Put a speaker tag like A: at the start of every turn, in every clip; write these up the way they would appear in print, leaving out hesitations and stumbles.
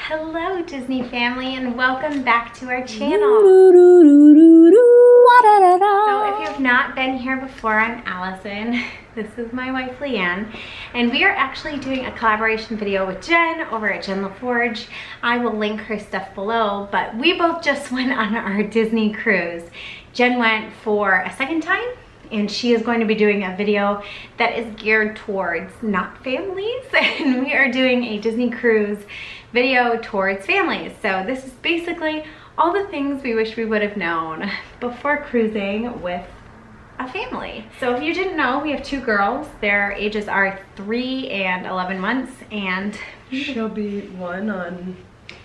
A: Hello Disney family and welcome back to our channel. So if you have not been here before, I'm Allison. This is my wife Leanne, and we are actually doing a collaboration video with Jen over at Jen Lefforge. I will link her stuff below, but we both just went on our Disney cruise. Jen went for a second time, and she is going to be doing a video that is geared towards not families, and we are doing a Disney cruise video towards families. So this is basically all the things we wish we would have known before cruising with a family. So if you didn't know, we have two girls. Their ages are 3 and 11 months, and
B: she'll be one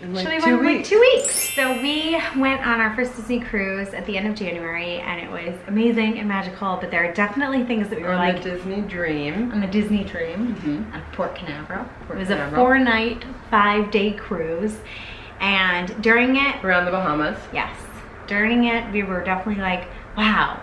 B: in like
A: 2 weeks. So we went on our first Disney cruise at the end of January, and it was amazing and magical, but there are definitely things that we were like...
B: On the Disney Dream.
A: On the Disney Dream, at Port Canaveral. It was a 4-night, 5-day cruise, and during it...
B: Around the Bahamas.
A: Yes. During it, we were definitely like, wow,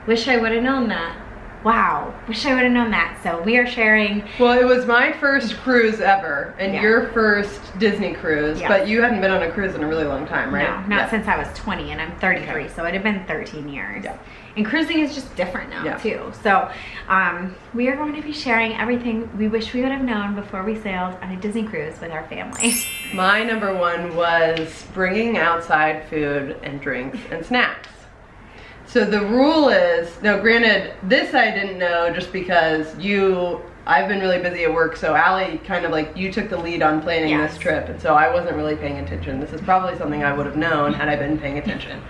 A: wish I would have known that. Wow, wish I would have known that. So we are sharing.
B: Well, it was my first cruise ever, and your first Disney cruise, but you hadn't been on a cruise in a really long time, right?
A: No, not since I was 20, and I'm 33, so it had been 13 years. Yeah. And cruising is just different now, too. So we are going to be sharing everything we wish we would have known before we sailed on a Disney cruise with our family.
B: My number one was bringing outside food and drinks and snacks. So the rule is, now granted, this I didn't know just because I've been really busy at work, so Allie kind of like, you took the lead on planning this trip, and so I wasn't really paying attention. This is probably something I would have known had I been paying attention.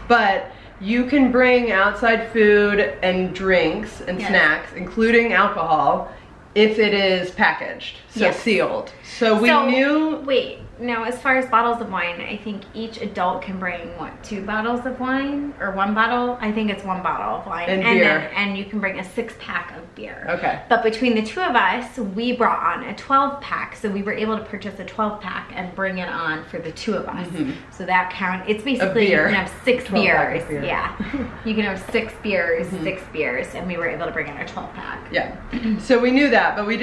B: But you can bring outside food and drinks and snacks, including alcohol, if it is packaged, so sealed. So we knew...
A: Wait. No, as far as bottles of wine, I think each adult can bring, what, 2 bottles of wine? Or 1 bottle? I think it's 1 bottle of wine.
B: And beer.
A: And you can bring a 6-pack of beer.
B: Okay.
A: But between the two of us, we brought on a 12-pack. So we were able to purchase a 12-pack and bring it on for the 2 of us. So that counts. It's basically, you can have 6 beers. Yeah. You can have 6 beers, 6 beers. And we were able to bring in our 12-pack.
B: Yeah. So we knew that, but I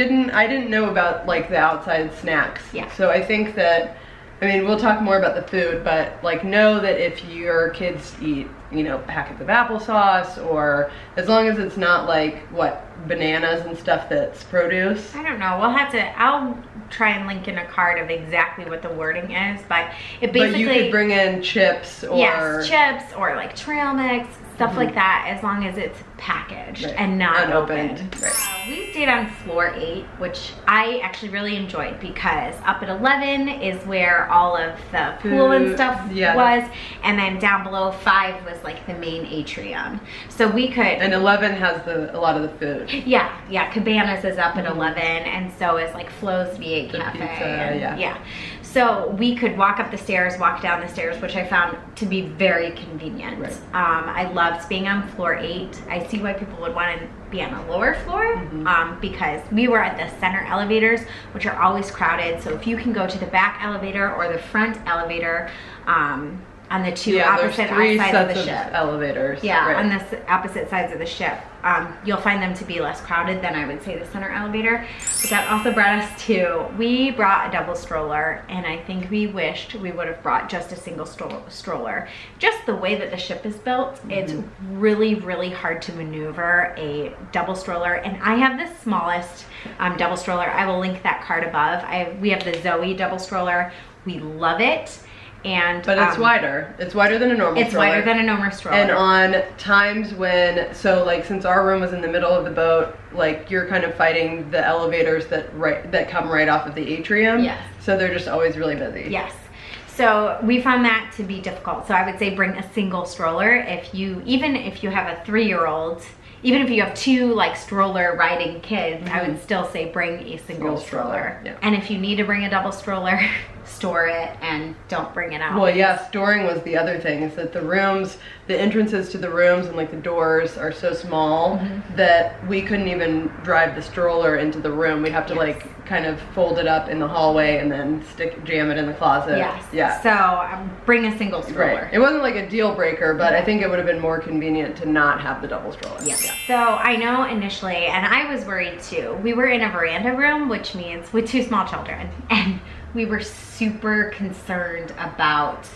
B: didn't know about like the outside snacks.
A: Yeah.
B: So I think that, I mean, we'll talk more about the food, but like know that if your kids eat, you know, packets of applesauce, or as long as it's not like, what, bananas and stuff that's produce.
A: I don't know, I'll try and link in a card of exactly what the wording is, but it basically...
B: But you could bring in chips or...
A: Yes, chips or like trail mix, stuff like that, as long as it's packaged and not unopened. We stayed on floor 8, which I actually really enjoyed because up at 11 is where all of the pool and stuff was, and then down below 5 was like the main atrium. So we could... And
B: 11 has a lot of the food.
A: Yeah, Cabanas is up at 11, and so is like Flo's V8 Cafe.
B: Pizza,
A: So we could walk up the stairs, walk down the stairs, which I found to be very convenient. I loved being on floor 8. I see why people would want to be on a lower floor, because we were at the center elevators, which are always crowded. So if you can go to the back elevator or the front elevator, on the two opposite sides of the ship.
B: Elevators.
A: On the opposite sides of the ship. You'll find them to be less crowded than I would say the center elevator. But that also brought us to, we brought a double stroller, and I think we wished we would have brought just a single stroller. Just the way that the ship is built, it's really, really hard to maneuver a double stroller. And I have the smallest double stroller. I will link that card above. We have the Zoe double stroller. We love it. But
B: it's wider. It's wider than a normal stroller.
A: It's wider than a normal stroller.
B: And on times when, so like since our room was in the middle of the boat, like you're kind of fighting the elevators that come right off of the atrium. Yes. So they're just always really busy.
A: Yes. So we found that to be difficult. So I would say bring a single stroller. Even if you have a 3-year-old, even if you have 2 like stroller riding kids, I would still say bring a single stroller. And if you need to bring a double stroller, store it and don't bring it out.
B: Well, storing was the other thing, is that the entrances to the rooms and like the doors are so small that we couldn't even drive the stroller into the room. We'd have to like kind of fold it up in the hallway and then jam it in the closet.
A: So bring a single stroller.
B: It wasn't like a deal breaker, but I think it would have been more convenient to not have the double stroller.
A: So I know initially, and I was worried too, we were in a veranda room, which means with 2 small children, and we were super concerned about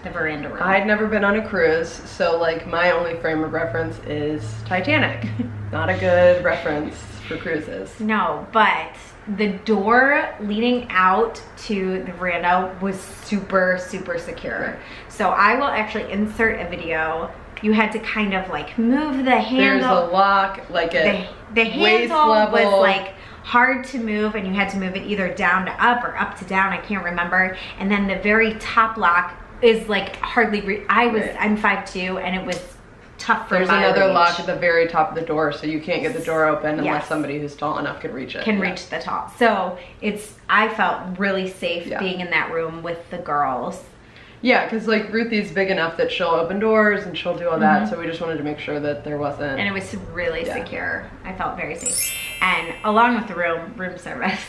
A: the veranda room.
B: I'd never been on a cruise, so like my only frame of reference is Titanic. Not a good reference for cruises.
A: No, but the door leading out to the veranda was super, super secure.
B: Right.
A: So I will actually insert a video. You had to kind of like move the handle.
B: There's a lock, like a
A: the
B: waist
A: handle
B: level.
A: was like hard to move, and you had to move it either down to up or up to down, I can't remember. And then the very top lock is like hardly, I'm 5'2", and it was tough for
B: There's
A: my
B: another
A: reach.
B: lock at the very top of the door, so you can't get the door open unless
A: Yes.
B: somebody who's tall enough can reach it.
A: Reach the top. So I felt really safe
B: Yeah.
A: being in that room with the girls.
B: Yeah, because like Ruthie's big enough that she'll open doors and she'll do all that, so we just wanted to make sure that there wasn't.
A: And it was really
B: Yeah.
A: secure. I felt very safe. And along with the room service.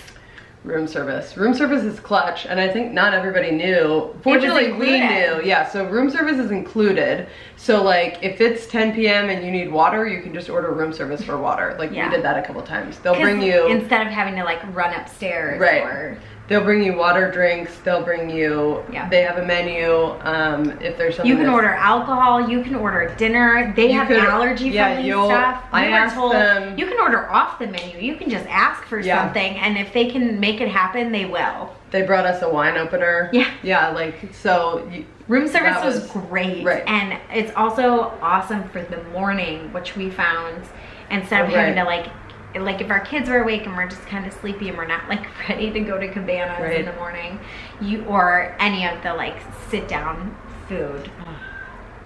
B: Room service. Room service is clutch, and I think not everybody knew. Fortunately, we
A: included.
B: knew. Yeah, so room service is included. So like, if it's 10 p.m. and you need water, you can just order room service for water. Like
A: Yeah.
B: we did that a couple times. They'll bring you,
A: instead of having to like run upstairs.
B: Right.
A: Or,
B: they'll bring you water, drinks. They'll bring you.
A: Yeah.
B: They have a menu. If there's something
A: you can
B: that's-
A: order alcohol. You can order dinner. They
B: You
A: have
B: could-
A: allergy
B: yeah,
A: friendly
B: you'll-
A: stuff.
B: I
A: We were
B: asked
A: told
B: them-
A: you can order off the menu. You can just ask for
B: Yeah.
A: something, and if they can make it happen, they will.
B: They brought us a wine opener.
A: Yeah.
B: Yeah, like so.
A: Room service
B: That
A: was
B: was-
A: great,
B: right.
A: and it's also awesome for the morning, which we found instead of having to like if our kids were awake and we're just kind of sleepy and we're not like ready to go to Cabanas
B: Right.
A: in the morning, or any of the like sit down food.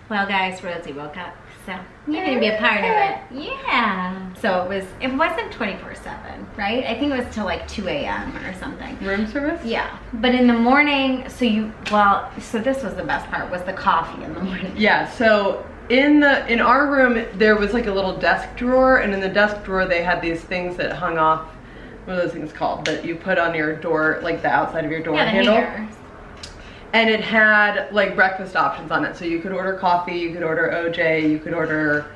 A: Well, guys, Rosie woke up, so you're gonna be a part of it. Yeah. So it wasn't 24/7, right? I think it was till like 2 a.m. or something.
B: Room service.
A: Yeah, but in the morning, so this was the best part, was the coffee in the morning.
B: Yeah, so in our room there was like a little desk drawer, and in the desk drawer they had these things that hung off. What are those things called that you put on your door, like the outside of your door handle?
A: Hangers.
B: And it had like breakfast options on it, so you could order coffee, you could order OJ, you could order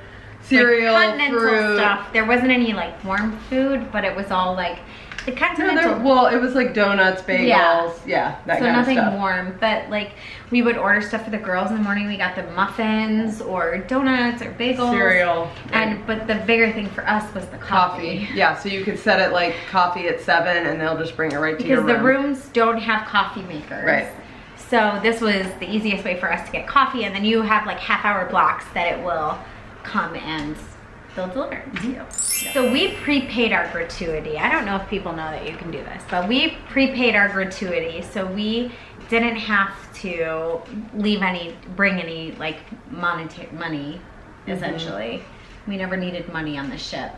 B: cereal,
A: like continental
B: fruit.
A: stuff. There wasn't any like warm food, but it was all like the continental.
B: Well, it was like donuts, bagels, yeah, that
A: So
B: kind
A: nothing
B: of stuff.
A: warm, but like we would order stuff for the girls in the morning. We got the muffins or donuts or bagels,
B: Cereal,
A: but the bigger thing for us was the coffee.
B: Yeah, so you could set it like coffee at 7, and they'll just bring it right to your room.
A: Because the rooms don't have coffee makers.
B: Right.
A: So this was the easiest way for us to get coffee, and then you have like half-hour blocks that it will come and they'll deliver it to you. Yeah. So we prepaid our gratuity. I don't know if people know that you can do this, but we prepaid our gratuity, so we didn't have to bring any like monetary money, essentially. We never needed money on the ship.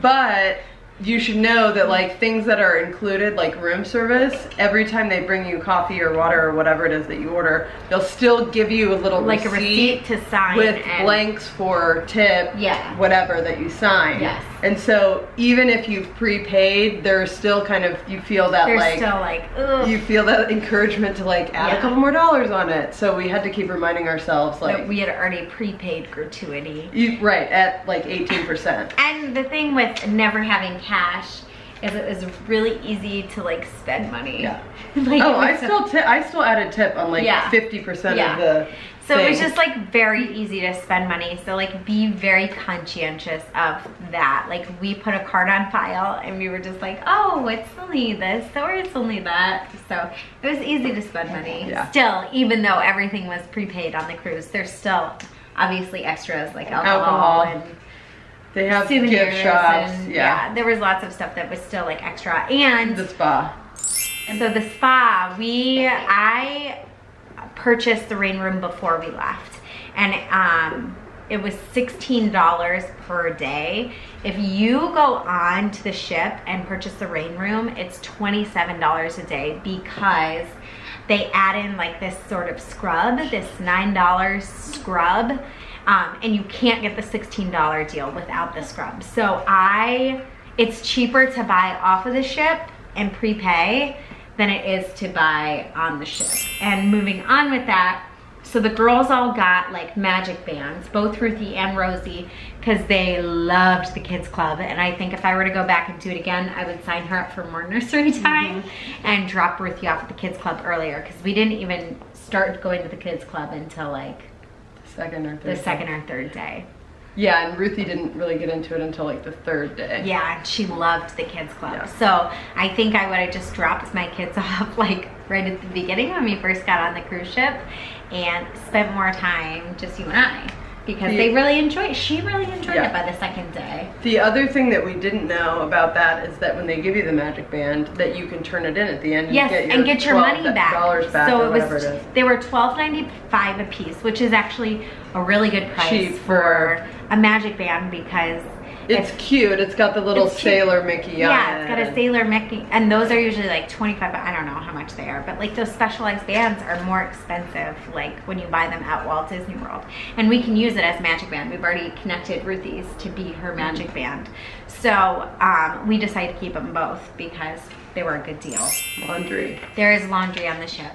B: But you should know that like things that are included, like room service, every time they bring you coffee or water or whatever it is that you order, they'll still give you a little
A: like a receipt to sign
B: with
A: and
B: blanks for tip,
A: Yeah.
B: whatever that you sign.
A: Yes.
B: And so even if you've prepaid, there's still kind of, you feel that
A: There's
B: like,
A: still like, ugh.
B: you feel that encouragement to like add
A: Yeah.
B: a couple more dollars on it. So we had to keep reminding ourselves like,
A: that we had already prepaid gratuity.
B: right, at like 18%.
A: And the thing with never having cash is it was really easy to like spend money.
B: Yeah.
A: Like,
B: Oh,
A: it was
B: I still added tip on like
A: Yeah.
B: 50%
A: Yeah.
B: of the
A: So it was
B: thing.
A: just like very easy to spend money. So like be very conscientious of that. Like we put a card on file and we were just like, oh, it's only this or it's only that. So it was easy to spend money.
B: Yeah.
A: Still, even though everything was prepaid on the cruise, there's still obviously extras like alcohol. And
B: they have
A: souvenirs
B: gift shops.
A: and
B: Yeah.
A: there was lots of stuff that was still like extra. And
B: The spa.
A: so the spa, I purchased the rain room before we left, and it was $16 per day. If you go on to the ship and purchase the rain room, it's $27 a day because they add in like this sort of scrub, this $9 scrub, and you can't get the $16 deal without the scrub. So it's cheaper to buy off of the ship and prepay than it is to buy on the ship. And moving on with that, So the girls all got like magic bands, both Ruthie and Rosie, because they loved the kids club. And I think if I were to go back and do it again, I would sign her up for more nursery time and drop Ruthie off at the kids club earlier, because we didn't even start going to the kids club until like the second or third day.
B: Yeah, and Ruthie didn't really get into it until like the third day.
A: Yeah, she loved the kids club. Yeah. So I think I would have just dropped my kids off like right at the beginning when we first got on the cruise ship and spent more time just you and I, because they really enjoyed, she really enjoyed it by the second day.
B: The other thing that we didn't know about that is that when they give you the magic band, that you can turn it in at the end
A: and get your money back.
B: Back,
A: so
B: it was,
A: they were $12.95 a piece, which is actually a really good price for a magic band, because
B: it's cute. It's got the little Sailor Mickey on it.
A: Yeah, it's got a Sailor Mickey, and those are usually like 25, I don't know how much they are, but like those specialized bands are more expensive, like when you buy them at Walt Disney World. And we can use it as magic band. We've already connected Ruthie's to be her magic band. So we decided to keep them both because they were a good deal.
B: Laundry.
A: There is laundry on the ship.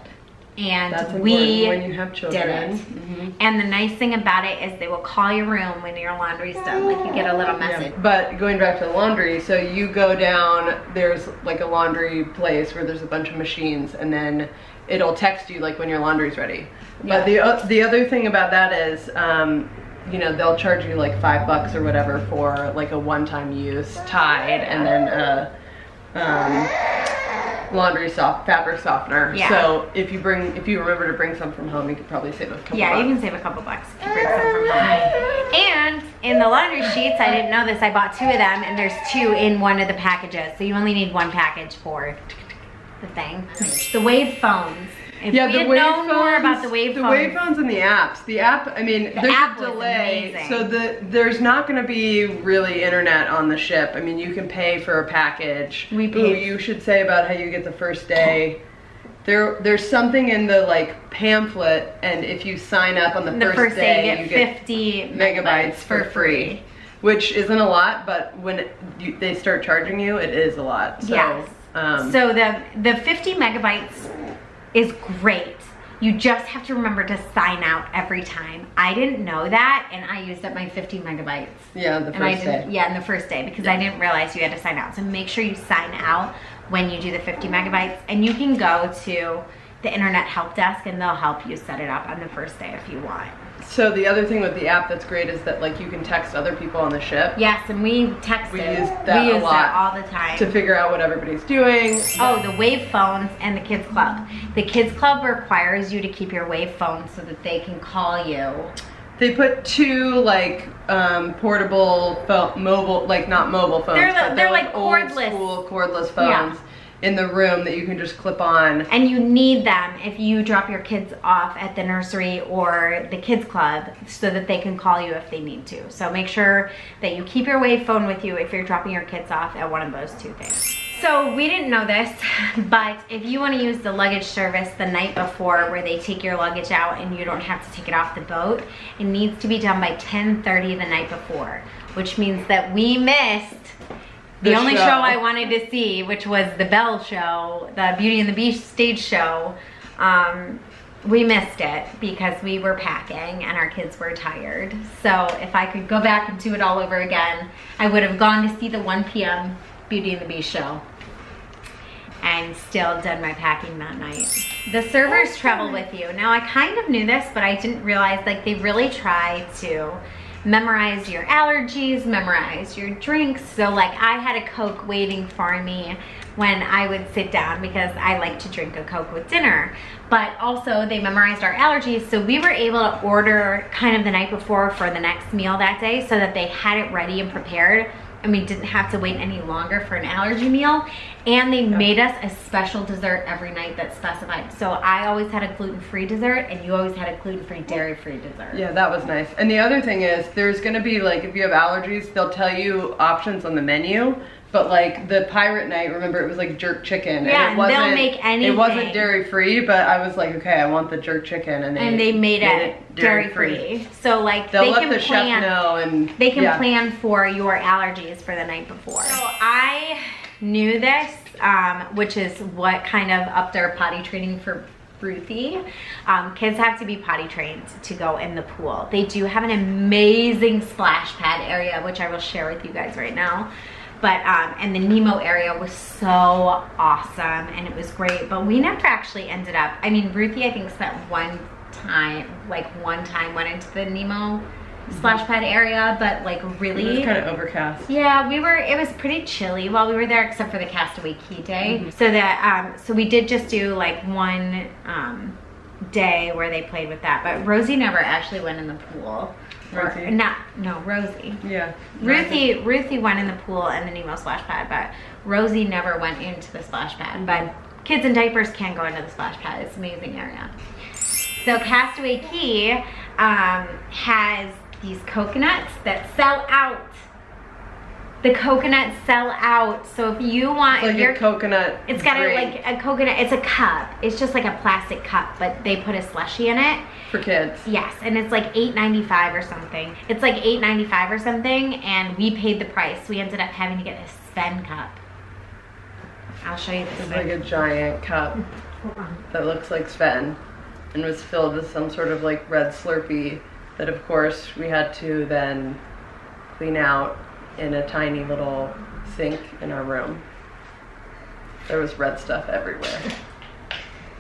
A: And
B: that's
A: we
B: when you have children.
A: did it. And the nice thing about it is they will call your room when your laundry's done. Like you get a little message.
B: Yeah. But going back to the laundry, so you go down, there's like a laundry place where there's a bunch of machines, and then it'll text you like when your laundry's ready. Yeah. But the other thing about that is, you know, they'll charge you like $5 or whatever for like a one-time use Tide, and then fabric softener.
A: Yeah.
B: So if you remember to bring some from home, you could probably save a couple bucks.
A: Yeah, you can save a couple bucks if you bring some from home. And in the laundry sheets, I didn't know this, I bought 2 of them, and there's 2 in one of the packages. So you only need 1 package for the thing. The wave phones. If we had known more about the wave phones.
B: The wave phones and the apps. The app, I mean, there's a delay. So there's not going to be really internet on the ship. I mean, you can pay for a package. You should say about how you get the first day. There's something in the like pamphlet, and if you sign up on the first day, you get 50 megabytes for free. Which isn't a lot, but when they start charging you, it is a lot. So,
A: yes. So the 50 megabytes is great. You just have to remember to sign out every time. I didn't know that, and I used up my 50 megabytes.
B: Yeah, the first day.
A: Yeah, in the first day, because I didn't realize you had to sign out. So make sure you sign out when you do the 50 megabytes, and you can go to the internet help desk and they'll help you set it up on the first day if you want.
B: So the other thing with the app that's great is that like you can text other people on the ship.
A: Yes, and we texted.
B: We use that
A: all the time
B: to figure out what everybody's doing.
A: Oh, the wave phones and the kids club. The kids club requires you to keep your wave phone so that they can call you. They
B: put 2 like portable mobile, like not mobile phones.
A: They're like
B: old school cordless phones. Yeah. In the room that you can just clip on.
A: And you need them if you drop your kids off at the nursery or the kids club so that they can call you if they need to. So make sure that you keep your wave phone with you if you're dropping your kids off at one of those 2 things. So we didn't know this, but if you want to use the luggage service the night before where they take your luggage out and you don't have to take it off the boat, it needs to be done by 10:30 the night before, which means that we missed the only show I wanted to see, which was the Belle show, the Beauty and the Beast stage show. We missed it because we were packing and our kids were tired. So if I could go back and do it all over again, I would have gone to see the 1 p.m. Beauty and the Beast show and still done my packing that night. The servers travel with you. Now I kind of knew this, but I didn't realize like they really try to memorize your allergies, memorize your drinks. So like I had a Coke waiting for me when I would sit down because I like to drink a Coke with dinner. But also they memorized our allergies, so we were able to order kind of the night before for the next meal that day so that they had it ready and prepared, and we didn't have to wait any longer for an allergy meal. And they made us a special dessert every night that's specified. So I always had a gluten-free dessert and you always had a gluten-free, dairy-free dessert.
B: Yeah, that was nice. And the other thing is there's gonna be like, if you have allergies, they'll tell you options on the menu. But like the pirate night, remember it was like jerk chicken.
A: Yeah, and they'll make anything.
B: It wasn't dairy free, but I was like, okay, I want the jerk chicken, and they
A: made it dairy free. So like
B: they'll let the chef know, and
A: they can plan for your allergies for the night before. So I knew this, which is what kind of upped our potty training for Ruthie. Kids have to be potty trained to go in the pool. They do have an amazing splash pad area, which I will share with you guys right now. But, and the Nemo area was so awesome and it was great, but we never actually ended up, I mean, Ruthie, I think spent one time went into the Nemo splash pad area, but like really.
B: It was kind of overcast.
A: Yeah, it was pretty chilly while we were there except for the Castaway Key day. So that, so we did just do like one day where they played with that, but Rosie never actually went in the pool.
B: Rosie?
A: No, Rosie.
B: Yeah.
A: Ruthie went in the pool and the Nemo splash pad, but Rosie never went into the splash pad. But kids in diapers can go into the splash pad. It's an amazing area. So Castaway Key has these coconuts that sell out. The coconuts sell out. So if you want,
B: it's like a coconut.
A: It's got like a coconut. It's a cup. It's just like a plastic cup, but they put a slushie in it.
B: For kids.
A: Yes, and it's like $8.95 or something. It's like $8.95 or something, and we paid the price. We ended up having to get a Sven cup. I'll show you this.
B: It's like a giant cup that looks like Sven and was filled with some sort of like red Slurpee that of course we had to then clean out in a tiny little sink in our room. There was red stuff everywhere.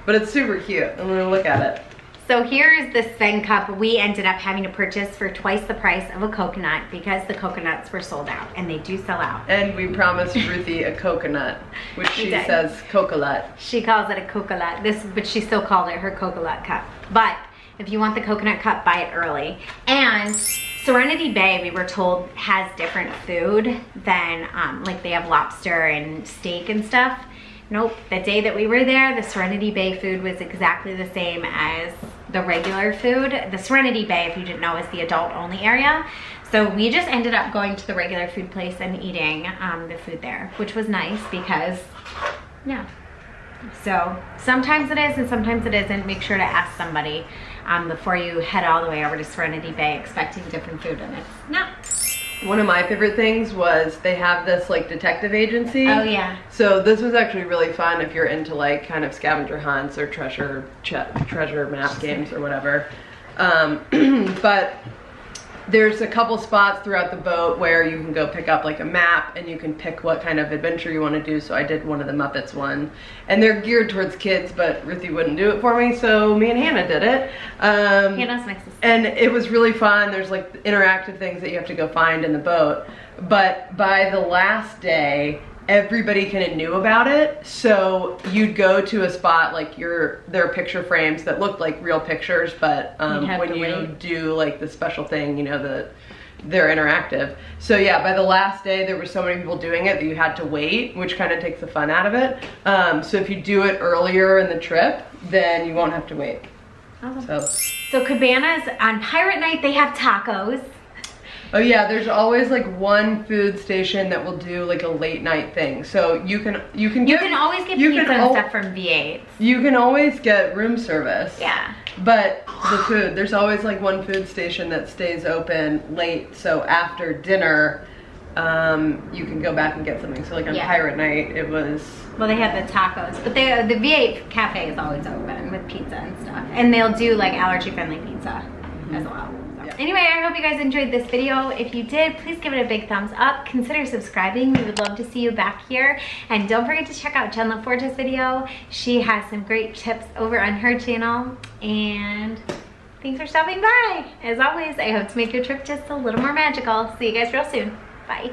B: But it's super cute. I'm gonna look at it.
A: So here's the Sven cup we ended up having to purchase for twice the price of a coconut because the coconuts were sold out, and they do sell out.
B: And we promised Ruthie a coconut, which she says coconut.
A: She calls it a coconut, but she still called it her coconut cup. But if you want the coconut cup, buy it early. And Serenity Bay, we were told, has different food than, like they have lobster and steak and stuff. Nope, the day that we were there, the Serenity Bay food was exactly the same as the regular food. The Serenity Bay, if you didn't know, is the adult only area. So we just ended up going to the regular food place and eating the food there, which was nice because, yeah. So sometimes it is and sometimes it isn't. Make sure to ask somebody before you head all the way over to Serenity Bay expecting different food, and it's not.
B: One of my favorite things was they have this like detective agency.
A: Oh yeah.
B: So this was actually really fun if you're into like kind of scavenger hunts or treasure map games or whatever. But there's a couple spots throughout the boat where you can go pick up like a map and you can pick what kind of adventure you want to do. So I did one of the Muppets one, and they're geared towards kids, but Ruthie wouldn't do it for me, so me and Hannah did it.
A: Hannah's my sister.
B: And it was really fun. There's like interactive things that you have to go find in the boat. But by the last day, everybody kind of knew about it. So you'd go to a spot like there are picture frames that looked like real pictures, but when you do like the special thing, you know, they're interactive. So yeah, by the last day, there were so many people doing it that you had to wait, which kind of takes the fun out of it. So if you do it earlier in the trip, then you won't have to wait.
A: Awesome. So Cabanas, on Pirate Night, they have tacos.
B: Oh yeah, there's always like one food station that will do like a late night thing. So you can
A: always get pizza and stuff from V8.
B: You can always get room service.
A: Yeah.
B: But the food, there's always like one food station that stays open late. So after dinner, you can go back and get something. So like on Pirate Night, it was. Well,
A: they have the tacos, but the V8 cafe is always open with pizza and stuff, and they'll do like allergy-friendly pizza as well. Anyway, I hope you guys enjoyed this video. If you did, please give it a big thumbs up. Consider subscribing. We would love to see you back here. And don't forget to check out Jen Lefforge's video. She has some great tips over on her channel. And thanks for stopping by. As always, I hope to make your trip just a little more magical. See you guys real soon. Bye.